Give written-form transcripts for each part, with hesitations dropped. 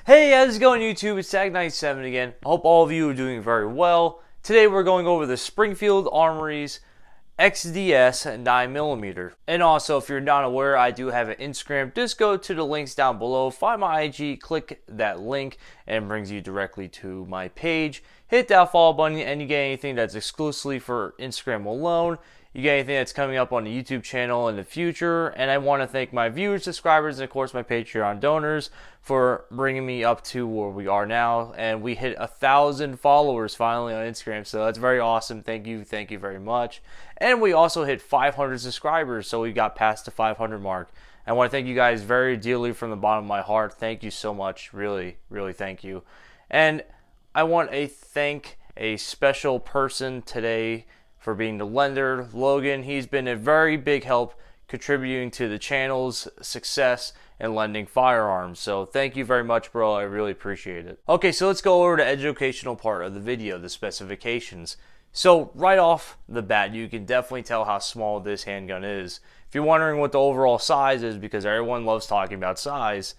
Hey, how's it going YouTube? It's TAG97 again. I hope all of you are doing very well. Today we're going over the Springfield Armory's XDS 9mm. And also, if you're not aware, I do have an Instagram. Just go to the links down below, find my IG, click that link, and it brings you directly to my page. Hit that follow button and you get anything that's exclusively for Instagram alone. You get anything that's coming up on the YouTube channel in the future. And I want to thank my viewers, subscribers, and of course my Patreon donors for bringing me up to where we are now. And we hit 1,000 followers finally on Instagram, so that's very awesome. Thank you very much. And we also hit 500 subscribers, so we got past the 500 mark. I want to thank you guys very dearly from the bottom of my heart. Thank you so much. Really, really thank you. And I want to thank a special person today for being the lender, Logan. He's been a very big help contributing to the channel's success and lending firearms. So thank you very much, bro. I really appreciate it. Okay, so let's go over the educational part of the video, the specifications. So right off the bat, you can definitely tell how small this handgun is. If you're wondering what the overall size is, because everyone loves talking about size,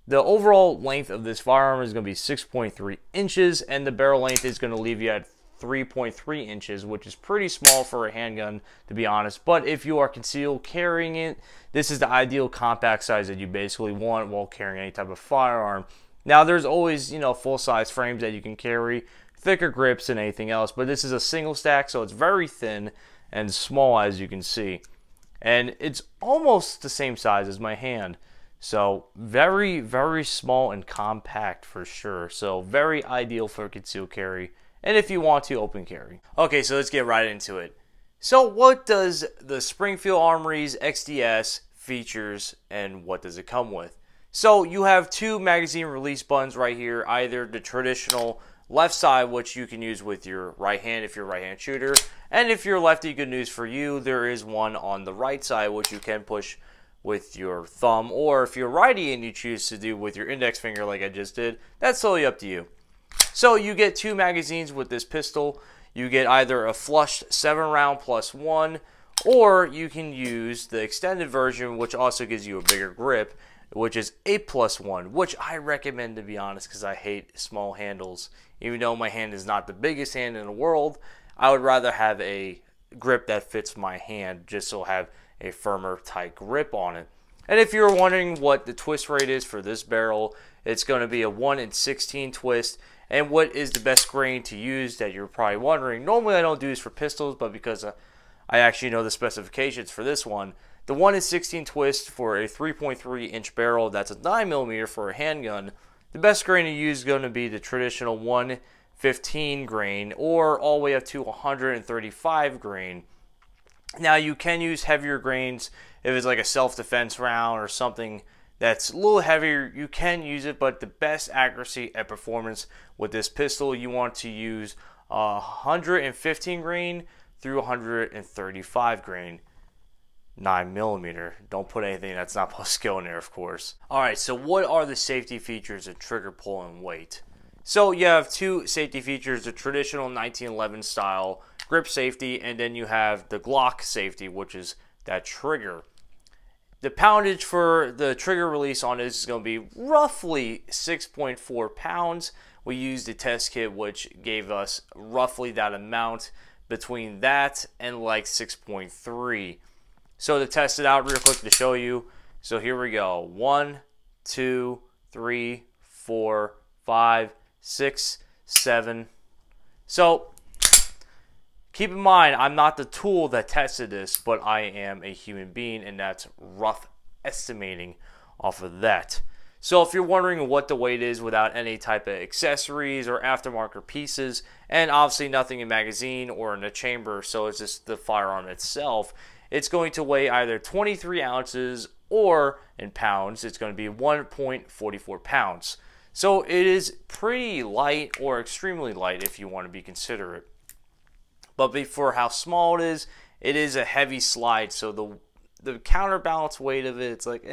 the overall length of this firearm is going to be 6.3 inches, and the barrel length is going to leave you at 3.3 inches, which is pretty small for a handgun, to be honest. But if you are concealed carrying it, this is the ideal compact size that you basically want while carrying any type of firearm. Now, there's always, full-size frames that you can carry, thicker grips and anything else, but this is a single stack, so it's very thin and small, as you can see. And it's almost the same size as my hand. So very, very small and compact for sure. So very ideal for concealed carry. And if you want to, open carry. Okay, so let's get right into it. So what does the Springfield Armory's XDS features and what does it come with? So you have two magazine release buttons right here, either the traditional left side, which you can use with your right hand if you're a right hand shooter, and if you're lefty, good news for you, there is one on the right side which you can push with your thumb, or if you're righty and you choose to do with your index finger like I just did, that's totally up to you. So you get two magazines with this pistol. You get either a flushed 7-round plus one, or you can use the extended version, which also gives you a bigger grip, which is 8+1, which I recommend, to be honest, because I hate small handles. Even though my hand is not the biggest hand in the world, I would rather have a grip that fits my hand, just so I have a firmer, tight grip on it. And if you're wondering what the twist rate is for this barrel, it's going to be a 1 in 16 twist. And what is the best grain to use, that you're probably wondering. Normally I don't do this for pistols, but because I actually know the specifications for this one, the 1 in 16 twist for a 3.3 inch barrel, that's a 9mm for a handgun, the best grain to use is going to be the traditional 115 grain, or all the way up to 135 grain. Now you can use heavier grains if it's like a self-defense round or something that's a little heavier. You can use it, but the best accuracy and performance with this pistol, you want to use 115 grain through 135 grain 9mm. Don't put anything that's not plus skill in there, of course. Alright, so what are the safety features of trigger pull and weight? So you have two safety features, the traditional 1911 style grip safety, and then you have the Glock safety, which is that trigger. The poundage for the trigger release on this is going to be roughly 6.4 pounds. We used a test kit which gave us roughly that amount, between that and like 6.3. So to test it out real quick to show you, so here we go. 1, 2, 3, 4, 5, 6, 7. So keep in mind, I'm not the tool that tested this, but I am a human being, and that's rough estimating off of that. So if you're wondering what the weight is without any type of accessories or aftermarket pieces, and obviously nothing in magazine or in the chamber, so it's just the firearm itself, it's going to weigh either 23 ounces or in pounds, it's going to be 1.44 pounds. So it is pretty light, or extremely light if you want to be considerate. But for how small it is a heavy slide. So the counterbalance weight of it, it's like,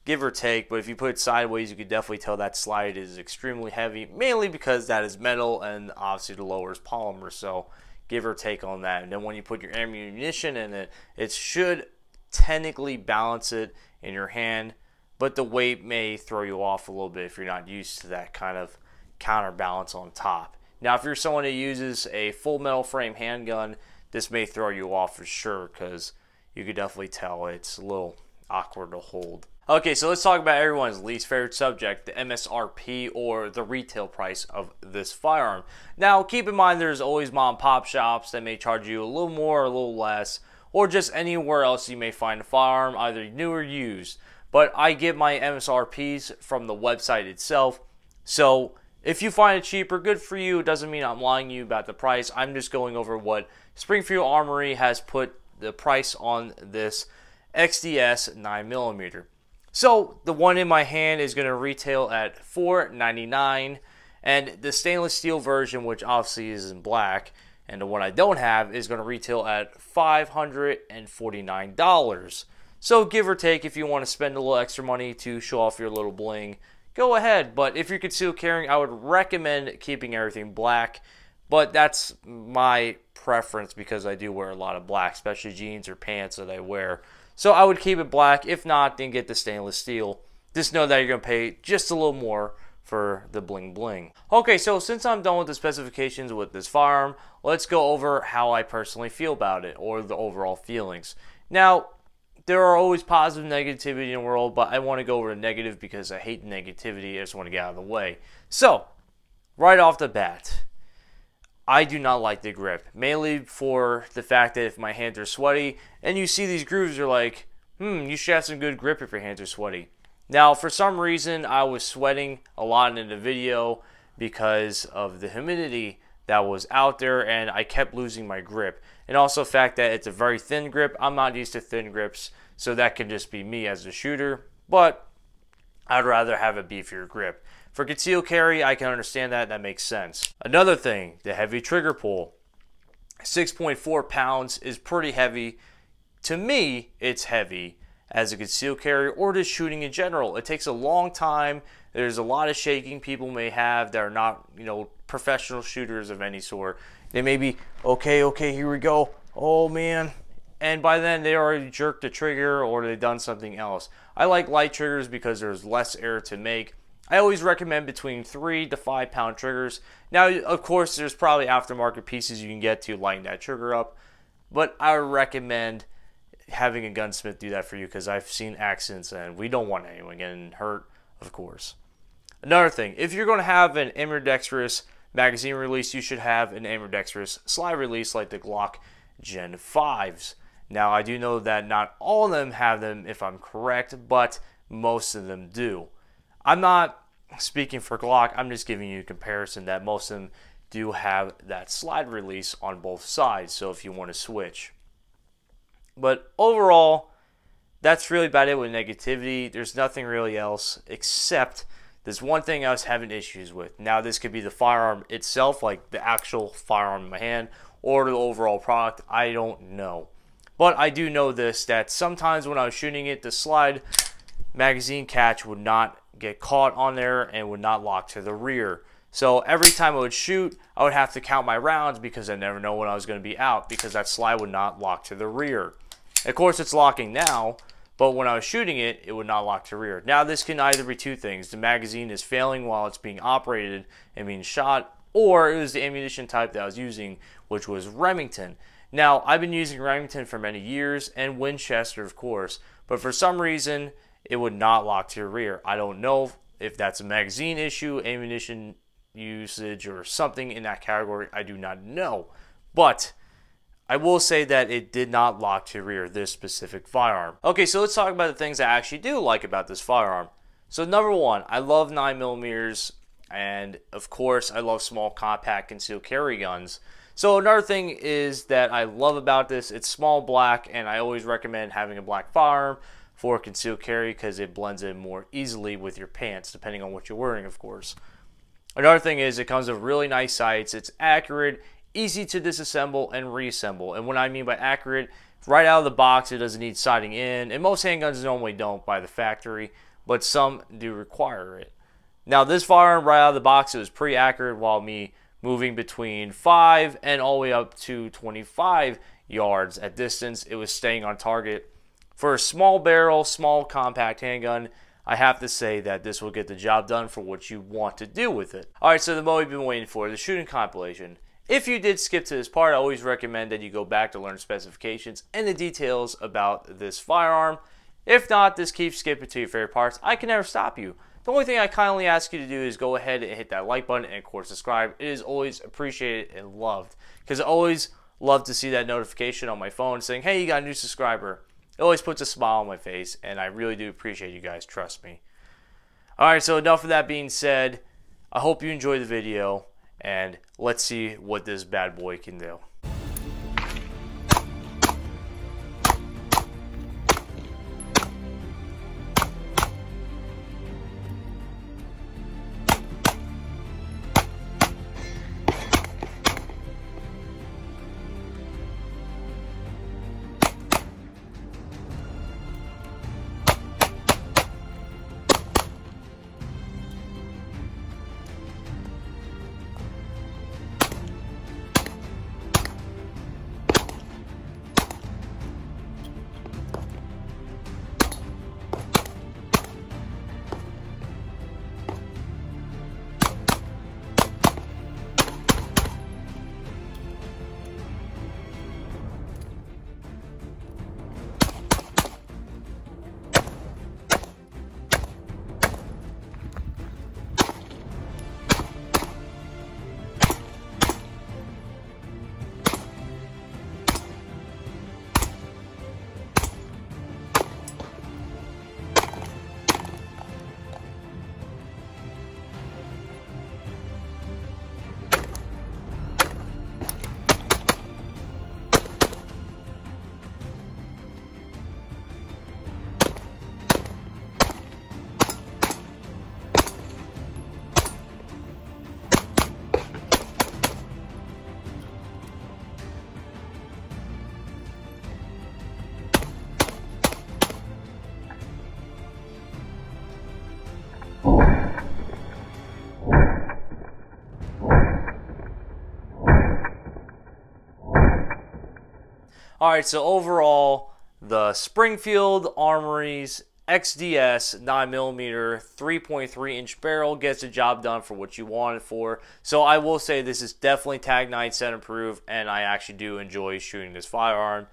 give or take. But if you put it sideways, you could definitely tell that slide is extremely heavy, mainly because that is metal and obviously the lower is polymer. So give or take on that. And then when you put your ammunition in it, it should technically balance it in your hand but the weight may throw you off a little bit if you're not used to that kind of counterbalance on top. Now, if you're someone who uses a full metal frame handgun, this may throw you off for sure, because you could definitely tell it's a little awkward to hold. Okay, so let's talk about everyone's least favorite subject, the MSRP, or the retail price of this firearm. Now, keep in mind there's always mom and pop shops that may charge you a little more or a little less, or just anywhere else you may find a firearm, either new or used. But I get my MSRPs from the website itself, so if you find it cheaper, good for you. It doesn't mean I'm lying to you about the price. I'm just going over what Springfield Armory has put the price on this XDS 9mm. So the one in my hand is going to retail at $4.99, and the stainless steel version, which obviously is in black, and the one I don't have, is going to retail at $549. So give or take, if you want to spend a little extra money to show off your little bling, go ahead. But if you're concealed carrying, I would recommend keeping everything black. But that's my preference because I do wear a lot of black, especially jeans or pants that I wear. So I would keep it black. If not, then get the stainless steel. Just know that you're going to pay just a little more for the bling bling. Okay, so since I'm done with the specifications with this firearm, let's go over how I personally feel about it, or the overall feelings. Now, there are always positive negativity in the world, but I want to go over the negative because I hate negativity. I just want to get out of the way. So, right off the bat, I do not like the grip, mainly for the fact that if my hands are sweaty and you see these grooves, you're like, you should have some good grip if your hands are sweaty. Now, for some reason, I was sweating a lot in the video because of the humidity that was out there, and I kept losing my grip. And also the fact that it's a very thin grip. I'm not used to thin grips, so that can just be me as a shooter, but I'd rather have a beefier grip. For concealed carry, I can understand that. That makes sense. Another thing, the heavy trigger pull. 6.4 pounds is pretty heavy. To me, it's heavy as a concealed carry or just shooting in general. It takes a long time. There's a lot of shaking people may have that are not, professional shooters of any sort. They may be, okay, here we go. Oh, man. And by then, they already jerked the trigger or they've done something else. I like light triggers because there's less air to make. I always recommend between 3 to 5 pound triggers. Now, of course, there's probably aftermarket pieces you can get to lighten that trigger up, but I would recommend having a gunsmith do that for you because I've seen accidents and we don't want anyone getting hurt, of course. Another thing, if you're going to have an ambidextrous magazine release, you should have an ambidextrous slide release like the Glock Gen 5s. Now, I do know that not all of them have them, if I'm correct, but most of them do. I'm not speaking for Glock, I'm just giving you a comparison that most of them do have that slide release on both sides, so if you want to switch. But overall, that's really about it with negativity. There's nothing really else except there's one thing I was having issues with. Now, this could be the firearm itself, like the actual firearm in my hand, or the overall product. I don't know. But I do know this, that sometimes when I was shooting it, the slide magazine catch would not get caught on there and would not lock to the rear. So every time I would shoot, I would have to count my rounds because I never know when I was going to be out because that slide would not lock to the rear. Of course, it's locking now, but when I was shooting it, it would not lock to the rear. Now, this can either be two things. The magazine is failing while it's being operated and being shot, or it was the ammunition type that I was using, which was Remington. Now, I've been using Remington for many years, and Winchester, of course, but for some reason, it would not lock to your rear. I don't know if that's a magazine issue, ammunition usage, or something in that category. I do not know. But I will say that it did not lock to rear, this specific firearm. Okay, so let's talk about the things I actually do like about this firearm. So number one, I love 9mm, and of course, I love small compact concealed carry guns. So another thing is that I love about this, it's small black, and I always recommend having a black firearm for concealed carry because it blends in more easily with your pants, depending on what you're wearing, of course. Another thing is it comes with really nice sights. It's accurate, easy to disassemble and reassemble. And what I mean by accurate, right out of the box, it doesn't need sighting in. And most handguns normally don't by the factory, but some do require it. Now, this firearm right out of the box, it was pretty accurate while me moving between 5 and all the way up to 25 yards at distance. It was staying on target. For a small barrel, small compact handgun, I have to say that this will get the job done for what you want to do with it. Alright, so the moment you've been waiting for, the shooting compilation. If you did skip to this part, I always recommend that you go back to learn specifications and the details about this firearm. If not, just keep skipping to your favorite parts. I can never stop you. The only thing I kindly ask you to do is go ahead and hit that like button and of course subscribe. It is always appreciated and loved, because I always love to see that notification on my phone saying, hey, you got a new subscriber. It always puts a smile on my face, and I really do appreciate you guys, trust me. Alright, so enough of that being said. I hope you enjoyed the video, and let's see what this bad boy can do. Alright, so overall, the Springfield Armory's XDS 9mm 3.3 inch barrel gets the job done for what you want it for. So I will say this is definitely TAG97 approved, and I actually do enjoy shooting this firearm.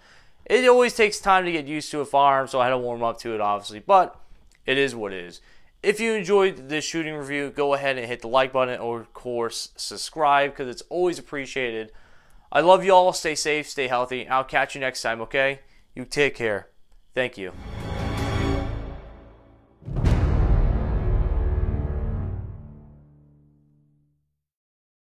It always takes time to get used to a firearm, so I had to warm up to it obviously, but it is what it is. If you enjoyed this shooting review, go ahead and hit the like button, or of course subscribe, because it's always appreciated. I love you all. Stay safe, stay healthy. I'll catch you next time, okay? You take care. Thank you.